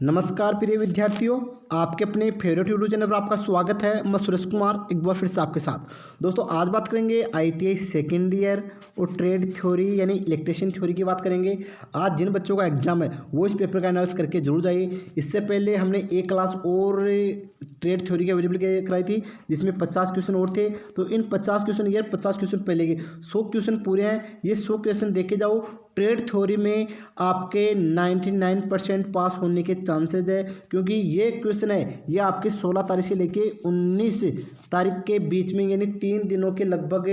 नमस्कार प्रिय विद्यार्थियों, आपके अपने फेवरेट यूट्यूब चैनल पर आपका स्वागत है। मैं सुरेश कुमार एक बार फिर से आपके साथ। दोस्तों आज बात करेंगे आईटीआई सेकेंड ईयर और ट्रेड थ्योरी यानी इलेक्ट्रीशियन थ्योरी की बात करेंगे। आज जिन बच्चों का एग्जाम है वो इस पेपर का एनालिसिस करके जरूर जाइए। इससे पहले हमने एक क्लास और ट्रेड थ्योरी की अवेलेबल कराई थी जिसमें 50 क्वेश्चन और थे। तो इन 50 क्वेश्चन 50 क्वेश्चन पहले के 100 क्वेश्चन पूरे हैं। ये 100 क्वेश्चन देखे जाओ। ट्रेड थ्योरी में आपके 99% पास होने के चांसेज है, क्योंकि ये क्वेश्चन है ये आपके 16 तारीख से लेके 19 तारीख के बीच में, यानी 3 दिनों के लगभग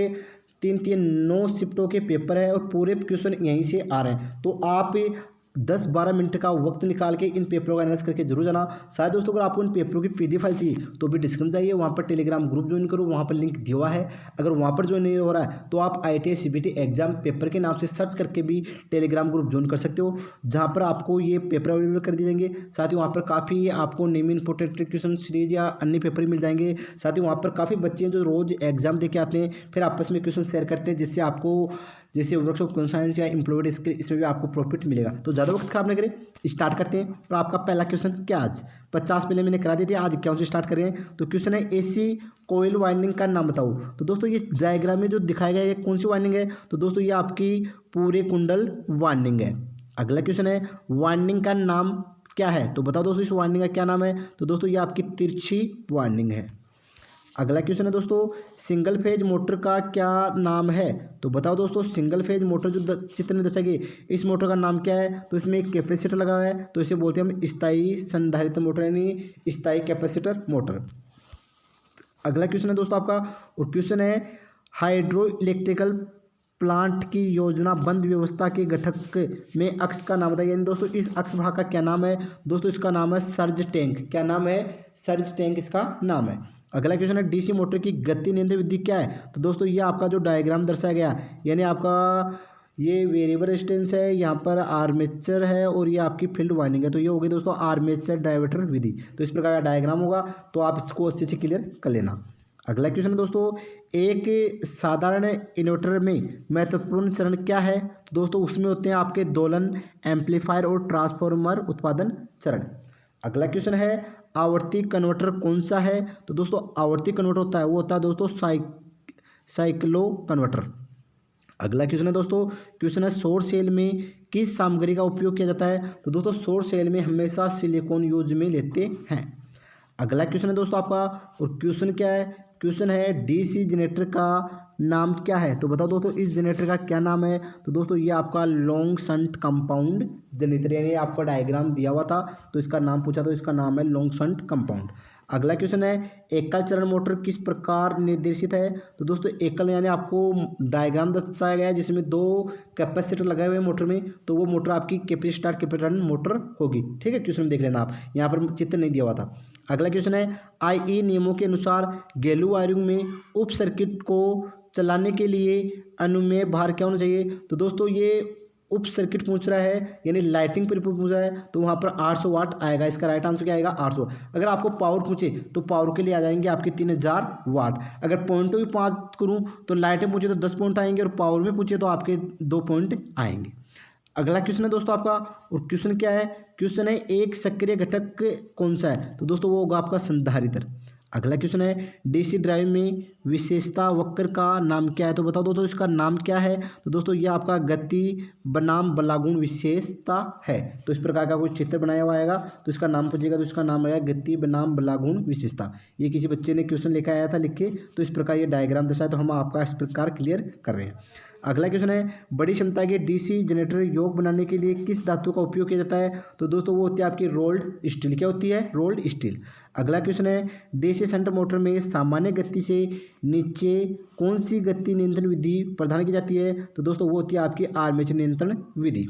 9 शिफ्टों के पेपर है और पूरे क्वेश्चन यहीं से आ रहे हैं। तो आप 10-12 मिनट का वक्त निकाल के इन पेपरों का एनालिसिस करके जरूर जाना। शायद दोस्तों अगर आपको इन पेपरों की पीडीएफ फाइल चाहिए तो भी डिस्क्रिप्शन जाइए, वहाँ पर टेलीग्राम ग्रुप ज्वाइन करो, वहाँ पर लिंक दिया हुआ है। अगर वहाँ पर ज्वाइन नहीं हो रहा है तो आप आईटीआई सीबीटी एग्जाम पेपर के नाम से सर्च करके भी टेलीग्राम ग्रुप ज्वाइन कर सकते हो, जहाँ पर आपको ये पेपर अवेलेबल कर दिए जाएंगे। साथ ही वहाँ पर काफ़ी आपको नेम इंपोर्टेंट क्वेश्चन सीरीज या अन्य पेपर मिल जाएंगे। साथ ही वहाँ पर काफ़ी बच्चे हैं जो रोज़ एग्जाम दे के आते हैं, फिर आपस में क्वेश्चन शेयर करते हैं, जिससे आपको जैसे वर्कशॉप कौन साइंस या एम्प्लॉयड स्किल इसमें भी आपको प्रॉफिट मिलेगा। तो ज़्यादा वक्त खराब नहीं करें, स्टार्ट करते हैं। और आपका पहला क्वेश्चन क्या, आज 50 पहले मैंने करा दी थी, आज क्या से स्टार्ट करें। तो क्वेश्चन है एसी कोयल वाइंडिंग का नाम बताओ। तो दोस्तों ये डायग्राम में जो दिखाया गया है ये कौन सी वाइंडिंग है, तो दोस्तों ये आपकी पूरे कुंडल वाइंडिंग है। अगला क्वेश्चन है वाइंडिंग का नाम क्या है, तो बताओ दोस्तों इस वाइंडिंग का क्या नाम है। तो दोस्तों ये आपकी तिरछी वाइंडिंग है। अगला क्वेश्चन है दोस्तों सिंगल फेज मोटर का क्या नाम है, तो बताओ दोस्तों सिंगल फेज मोटर जो चित्र में दर्शाई गई इस मोटर का नाम क्या है। तो इसमें एक कैपेसिटर लगा हुआ है, तो इसे बोलते हैं हम स्थायी संधारित्र मोटर यानी स्थायी कैपेसिटर मोटर। अगला क्वेश्चन है दोस्तों आपका, और क्वेश्चन है हाइड्रो इलेक्ट्रिकल प्लांट की योजनाबद्ध व्यवस्था के घटक में अक्ष का नाम बताइए। दोस्तों इस अक्ष भाग का क्या नाम है, दोस्तों इसका नाम है सर्ज टैंक। क्या नाम है, सर्ज टैंक इसका नाम है। अगला क्वेश्चन है डीसी मोटर की गति नियंत्रण विधि क्या है, तो दोस्तों ये आपका जो डायग्राम दर्शाया गया यानी आपका ये वेरिएबल रेजिस्टेंस है, यहाँ पर आर्मेचर है और ये आपकी फील्ड वाइंडिंग है। तो ये हो गई दोस्तों आर्मेचर डायवर्टर विधि। तो इस प्रकार का डायग्राम होगा, तो आप इसको अच्छे से क्लियर कर लेना। अगला क्वेश्चन है दोस्तों एक साधारण इन्वर्टर में महत्वपूर्ण चरण क्या है, तो दोस्तों उसमें होते हैं आपके दोलन, एम्पलीफायर और ट्रांसफार्मर उत्पादन चरण। अगला क्वेश्चन है आवर्ती कन्वर्टर कौन सा है, तो दोस्तों आवर्ती कन्वर्टर होता है वो होता है दोस्तों साइक्लो कन्वर्टर। अगला क्वेश्चन है दोस्तों, क्वेश्चन है सौर सेल में किस सामग्री का उपयोग किया जाता है, तो दोस्तों सौर सेल में हमेशा सिलिकॉन यूज में लेते हैं। अगला क्वेश्चन है दोस्तों आपका, और क्वेश्चन क्या है, क्वेश्चन है डीसी जनरेटर का नाम क्या है, तो बताओ दोस्तों इस जनरेटर का क्या नाम है। तो दोस्तों ये आपका लॉन्ग शंट कंपाउंड जनरेटर, यानी आपका डायग्राम दिया हुआ था तो इसका नाम पूछा, तो इसका नाम है लॉन्ग शंट कंपाउंड। अगला क्वेश्चन है एकल चरण मोटर किस प्रकार निर्देशित है, तो दोस्तों एकल यानी आपको डायग्राम दर्शाया गया है जिसमें 2 कैपेसिटर लगाए हुए हैं मोटर में, तो वो मोटर आपकी कैपेसिटर कैपेसिटर मोटर होगी। ठीक है, क्वेश्चन देख लेना आप, यहाँ पर चित्र नहीं दिया हुआ था। अगला क्वेश्चन है आईई नियमों के अनुसार गैलू वायरिंग में उप सर्किट को चलाने के लिए अनुमेय भार क्या होना चाहिए, तो दोस्तों ये उप सर्किट पूछ रहा है यानी लाइटिंग पर पूछ रहा है, तो वहाँ पर 800 वाट आएगा। इसका राइट आंसर क्या आएगा 800। अगर आपको पावर पूछे तो पावर के लिए आ जाएंगे आपके 3000 वाट। अगर पॉइंटों की बात करूँ तो लाइटें पूछे तो 10 पॉइंट आएंगे और पावर में पूछे तो आपके 2 पॉइंट आएंगे। अगला क्वेश्चन है दोस्तों आपका, और क्वेश्चन क्या है, क्वेश्चन है एक सक्रिय घटक कौन सा है, तो दोस्तों वो होगा आपका संधारित्र। अगला क्वेश्चन है डीसी ड्राइव में विशेषता वक्र का नाम क्या है, तो बताओ दोस्तों इसका नाम क्या है, तो दोस्तों ये आपका गति बनाम बलागुण विशेषता है। तो इस प्रकार का कोई चित्र बनाया हुआ आएगा तो इसका नाम पूछेगा, तो इसका नाम आएगा गति बनाम बलागुण विशेषता। ये किसी बच्चे ने क्वेश्चन लेकर आया था लिख के, तो इस प्रकार ये डायग्राम दर्शाया, तो हम आपका इस प्रकार क्लियर कर रहे हैं। अगला क्वेश्चन है बड़ी क्षमता के डीसी जनरेटर योग बनाने के लिए किस धातु का उपयोग किया जाता है, तो दोस्तों वो होती है आपकी रोल्ड स्टील। क्या होती है, रोल्ड स्टील। अगला क्वेश्चन है डीसी शंट मोटर में सामान्य गति से नीचे कौन सी गति नियंत्रण विधि प्रदान की जाती है, तो दोस्तों वो होती है आपकी आर्मेचर नियंत्रण विधि।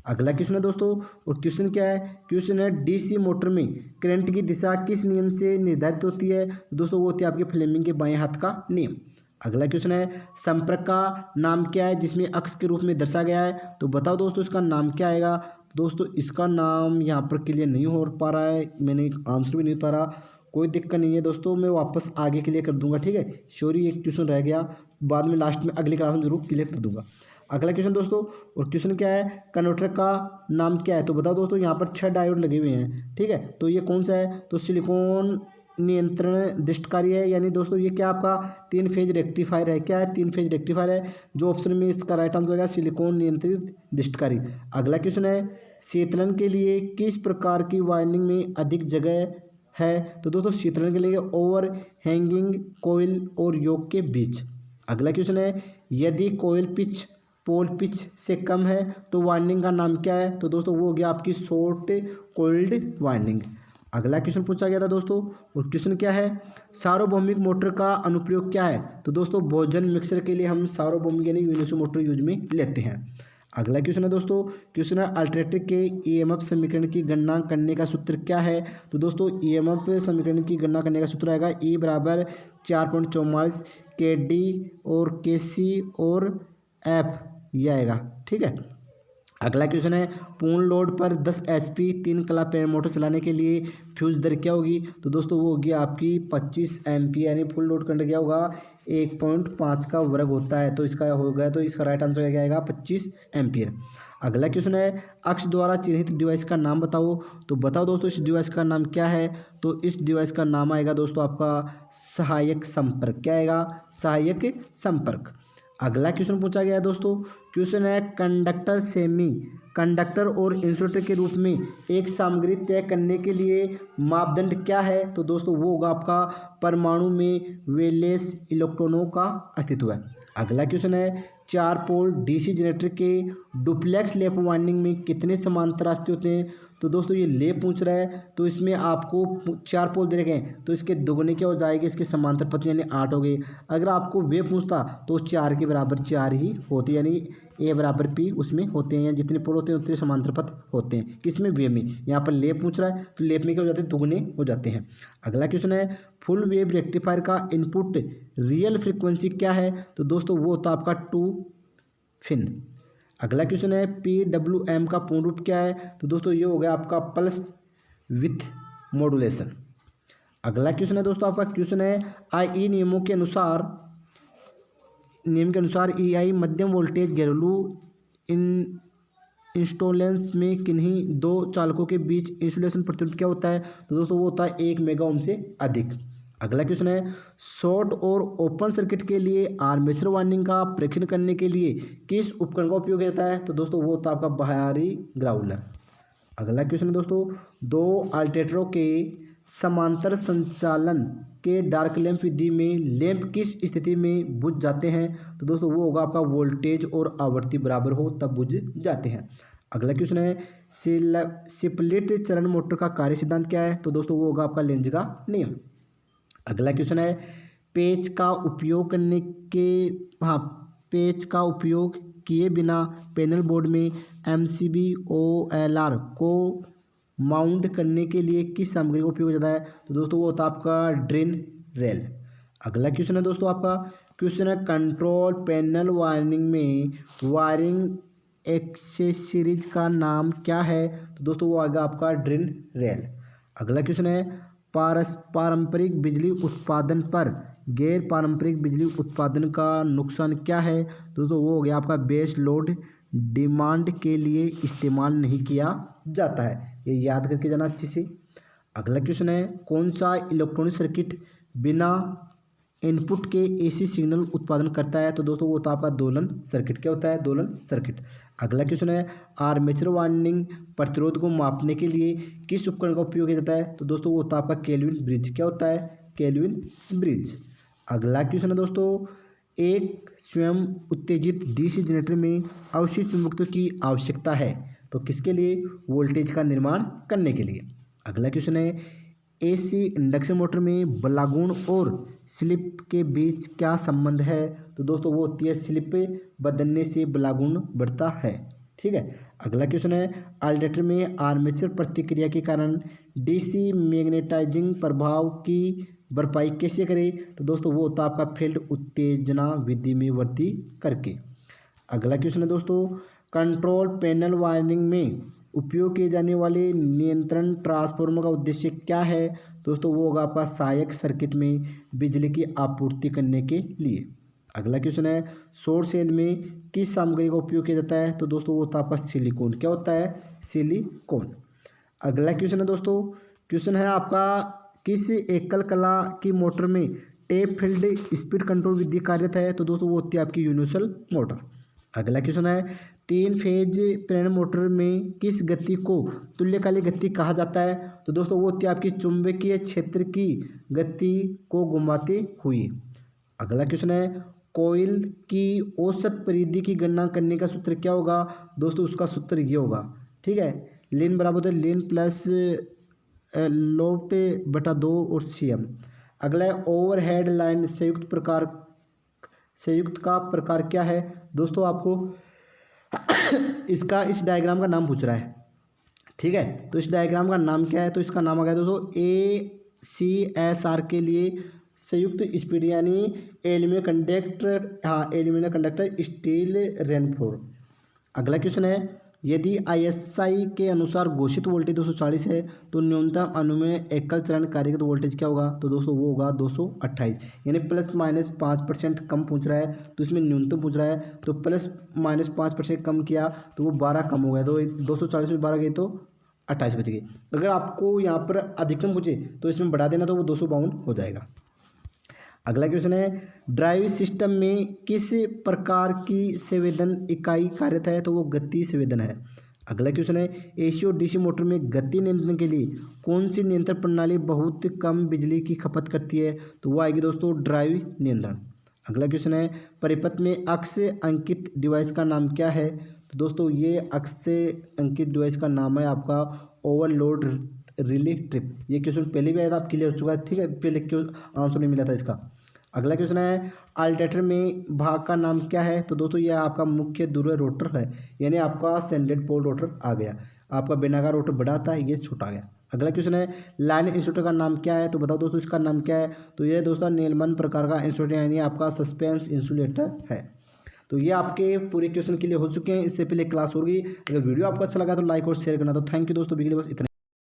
अगला क्वेश्चन है दोस्तों, और क्वेश्चन क्या है, क्वेश्चन है डीसी मोटर में करंट की दिशा किस नियम से निर्धारित होती है, तो दोस्तों वो होती है आपकी फ्लेमिंग के बाएं हाथ का नियम। अगला क्वेश्चन है संपर्क का नाम क्या है जिसमें अक्ष के रूप में दर्शाया गया है, तो बताओ दोस्तों इसका नाम क्या आएगा। दोस्तों इसका नाम यहाँ पर क्लियर नहीं हो पा रहा है, मैंने आंसर भी नहीं उतारा, कोई दिक्कत नहीं है दोस्तों, मैं वापस आगे क्लियर कर दूंगा। ठीक है, सॉरी एक क्वेश्चन रह गया, बाद में लास्ट में अगली क्लास में जरूर क्लियर कर दूंगा। अगला क्वेश्चन दोस्तों, और क्वेश्चन क्या है, कन्वर्टर का नाम क्या है? तो बताओ दोस्तों, यहाँ पर 6 डायोड लगे हुए हैं, ठीक है। तो ये कौन सा है? तो सिलिकॉन नियंत्रण दृष्टकारी है, यानी दोस्तों ये क्या आपका 3 फेज रेक्टिफायर है। क्या है? 3 फेज रेक्टिफायर है। जो ऑप्शन में इसका राइट आंसर होगा सिलिकॉन नियंत्रित दृष्टकारी। अगला क्वेश्चन है, शीतलन के लिए किस प्रकार की वाइंडिंग में अधिक जगह है? तो दोस्तों शीतलन के लिए ओवर हैंगिंग कोयल और योक के बीच। अगला क्वेश्चन है, यदि कोयल पिच पोल पिच से कम है तो वाइंडिंग का नाम क्या है? तो दोस्तों वो हो गया आपकी शॉर्ट कोल्ड वाइंडिंग। अगला क्वेश्चन पूछा गया था दोस्तों, और क्वेश्चन क्या है, सार्वभौमिक मोटर का अनुप्रयोग क्या है? तो दोस्तों भोजन मिक्सर के लिए हम सार्वभौमिक यानी यूनिवर्सल मोटर यूज में लेते हैं। अगला क्वेश्चन है दोस्तों, क्वेश्चन है अल्टरनेटर के ईएमएफ समीकरण की गणना करने का सूत्र क्या है? तो दोस्तों ईएमएफ समीकरण की गणना करने का सूत्र आएगा E बराबर 4.44 KD और KC और F, ये आएगा, ठीक है। अगला क्वेश्चन है, पूर्ण लोड पर 10 HP 3 क्लच मोटर चलाने के लिए फ्यूज दर क्या होगी? तो दोस्तों वो होगी आपकी 25 एम्पियर, यानी फुल लोड करंट क्या होगा 1.5 का वर्ग होता है। तो इसका हो गया, तो इसका राइट आंसर क्या आएगा 25 एम्पियर। अगला क्वेश्चन है, अक्ष द्वारा चिन्हित डिवाइस का नाम बताओ। तो बताओ दोस्तों इस डिवाइस का नाम क्या है? तो इस डिवाइस का नाम आएगा दोस्तों आपका सहायक संपर्क। क्या आएगा? सहायक संपर्क। अगला क्वेश्चन पूछा गया है दोस्तों, क्वेश्चन है कंडक्टर सेमी कंडक्टर और इंसुलेटर के रूप में एक सामग्री तय करने के लिए मापदंड क्या है? तो दोस्तों वो होगा आपका परमाणु में वैलेंस इलेक्ट्रॉनों का अस्तित्व है। अगला क्वेश्चन है, 4 पोल डीसी जनरेटर के डुप्लेक्स लैप वाइंडिंग में कितने समांतर रास्ते होते हैं? तो दोस्तों ये लैप पूछ रहा है, तो इसमें आपको 4 पोल दे रखे हैं, तो इसके दुगने क्या हो जाएगी, इसके समांतर पथ यानी 8 हो गए। अगर आपको वे पूछता तो 4 के बराबर 4 ही होती है, यानी A बराबर P उसमें होते हैं, या जितने पोल होते हैं उतने समांतर पथ होते हैं। किसमें? वे में। यहाँ पर लेप पूछ रहा है, तो लेप में क्या हो जाते हैं, दुगने हो जाते हैं। अगला क्वेश्चन है, फुल वेव रेक्टिफायर का इनपुट रियल फ्रिक्वेंसी क्या है? तो दोस्तों वो होता है आपका 2 फिन। अगला क्वेश्चन है, PWM का पूर्ण रूप क्या है? तो दोस्तों ये हो गया आपका पल्स विथ मॉड्यूलेशन। अगला क्वेश्चन है दोस्तों आपका, क्वेश्चन है IE नियम के अनुसार EI मध्यम वोल्टेज घरेलू इंस्टॉलेंस में किन्हीं 2 चालकों के बीच इंसुलेशन प्रतिरोध क्या होता है? तो दोस्तों वो होता है 1 मेगा ओम से अधिक। अगला क्वेश्चन है, शॉर्ट और ओपन सर्किट के लिए आर्मेचर वाइंडिंग का परीक्षण करने के लिए किस उपकरण का उपयोग होता है? तो दोस्तों वो होता है आपका बाहरी ग्राउलर। अगला क्वेश्चन है दोस्तों, 2 अल्टरनेटरों के समांतर संचालन के डार्क लैंप विधि में लैंप किस स्थिति में बुझ जाते हैं? तो दोस्तों वो होगा आपका वोल्टेज और आवृत्ति बराबर हो तब बुझ जाते हैं। अगला क्वेश्चन है, स्प्लिट चरण मोटर का कार्य सिद्धांत क्या है? तो दोस्तों वो होगा आपका लेंज का नियम। अगला क्वेश्चन है, पेच का उपयोग किए बिना पैनल बोर्ड में MCB OLR को माउंट करने के लिए किस सामग्री का उपयोग होता है? तो दोस्तों वो होता है आपका ड्रेन रेल। अगला क्वेश्चन है दोस्तों आपका, क्वेश्चन है कंट्रोल पैनल वायरिंग में वायरिंग एक्सेसरीज का नाम क्या है? तो दोस्तों वो आएगा आपका ड्रेन रेल। अगला क्वेश्चन है, पारंपरिक बिजली उत्पादन पर गैर पारंपरिक बिजली उत्पादन का नुकसान क्या है? दोस्तों वो हो गया आपका बेस लोड डिमांड के लिए इस्तेमाल नहीं किया जाता है। ये याद करके जाना अच्छे से। अगला क्वेश्चन है, कौन सा इलेक्ट्रॉनिक सर्किट बिना इनपुट के AC सिग्नल उत्पादन करता है? तो दोस्तों वो होता है आपका दोलन सर्किट। क्या होता है? दोलन सर्किट। अगला क्वेश्चन है, आर्मेचर वाइंडिंग प्रतिरोध को मापने के लिए किस उपकरण का उपयोग किया जाता है? तो दोस्तों वो होता है आपका केल्विन ब्रिज। क्या होता है? Kelvin bridge. अगला क्वेश्चन है दोस्तों, एक स्वयं उत्तेजित DC जनरेटर में अवशिष्ट चुंबकत्व की आवश्यकता है, तो किसके लिए? वोल्टेज का निर्माण करने के लिए। अगला क्वेश्चन है, AC इंडक्शन मोटर में बलागुण और स्लिप के बीच क्या संबंध है? तो दोस्तों वो होती है स्लिप बदलने से बलागुण बढ़ता है, ठीक है। अगला क्वेश्चन है, अल्टरनेटर में आर्मेचर प्रतिक्रिया के कारण DC मैग्नेटाइजिंग प्रभाव की भरपाई कैसे करें? तो दोस्तों वो होता है आपका फील्ड उत्तेजना विधि में वृद्धि करके। अगला क्वेश्चन है दोस्तों, कंट्रोल पैनल वायरिंग में उपयोग किए जाने वाले नियंत्रण ट्रांसफार्मर का उद्देश्य क्या है? दोस्तों वो होगा आपका सहायक सर्किट में बिजली की आपूर्ति करने के लिए। अगला क्वेश्चन है सौर सेल में किस सामग्री का उपयोग किया जाता है? तो दोस्तों वो होता है आपका सिलिकॉन। क्या होता है? सिलिकॉन। अगला क्वेश्चन है दोस्तों, क्वेश्चन है आपका किस एकल कला की मोटर में टेप फील्ड स्पीड कंट्रोल विधि कार्यरत है? तो दोस्तों वो होती है आपकी यूनिवर्सल मोटर। अगला क्वेश्चन है 3 फेज प्रेरण मोटर में किस गति को तुल्यकालिक गति कहा जाता है? तो दोस्तों वो होती है आपकी चुंबकीय क्षेत्र की गति को घुमाते हुए। अगला क्वेश्चन है कोयल की औसत परिधि की गणना करने का सूत्र क्या होगा? दोस्तों उसका सूत्र ये होगा, ठीक है, लिन बराबर है लिन प्लस लोट बटा 2 और CM। अगला है ओवरहेड लाइन संयुक्त का प्रकार क्या है? दोस्तों आपको इसका इस डायग्राम का नाम पूछ रहा है, ठीक है, तो इस डायग्राम का नाम क्या है? तो इसका नाम आ गया दोस्तों ACSR के लिए संयुक्त स्पीड यानी एल्यूमिनियम कंडक्टर, हाँ एल्यूमिनियम कंडक्टर स्टील रेनफोर्ड। अगला क्वेश्चन है यदि ISI के अनुसार घोषित वोल्टेज 240 है तो न्यूनतम अनुमेय एकल चरण कार्यरत वोल्टेज क्या होगा? तो दोस्तों वो होगा 228, यानी ±5% कम पूछ रहा है तो इसमें न्यूनतम पूछ रहा है, तो ±5% कम किया तो वो 12 कम हो गया, तो 240 में 12 गई तो 28 बच गई। अगर आपको यहाँ पर अधिकतम पूछे तो इसमें बढ़ा देना तो वो 252 हो जाएगा। अगला क्वेश्चन है ड्राइव सिस्टम में किस प्रकार की संवेदन इकाई कार्यरत है? तो वो गति संवेदन है। अगला क्वेश्चन है AC और DC मोटर में गति नियंत्रण के लिए कौन सी नियंत्रण प्रणाली बहुत कम बिजली की खपत करती है? तो वो आएगी दोस्तों ड्राइव नियंत्रण। अगला क्वेश्चन है परिपथ में अक्ष अंकित डिवाइस का नाम क्या है? तो दोस्तों ये अक्ष से अंकित डिवाइस का नाम है आपका ओवरलोड रिले ट्रिप। ये क्वेश्चन पहले भी आया था, आप क्लियर हो चुका है, ठीक है, पहले क्यों आंसर नहीं मिला था इसका। अगला क्वेश्चन है अल्टरनेटर में भाग का नाम क्या है? तो दोस्तों ये आपका मुख्य ध्रुव रोटर है, यानी आपका सैंडेड पोल रोटर आ गया। आपका बेलनाकार रोटर बड़ा आता है, ये छोटा आ गया। अगला क्वेश्चन है लाइन इंस्ट्रूमेंट का नाम क्या है? तो बताओ दोस्तों इसका नाम क्या है? तो ये दोस्तों नीलमन प्रकार का इंस्ट्रूमेंट यानी आपका सस्पेंस इंसुलेटर है। तो ये आपके पूरे क्वेश्चन के लिए हो चुके हैं। इससे पहले क्लास होगी। अगर वीडियो आपको अच्छा लगा तो लाइक और शेयर करना। तो थैंक यू दोस्तों, बस इतना।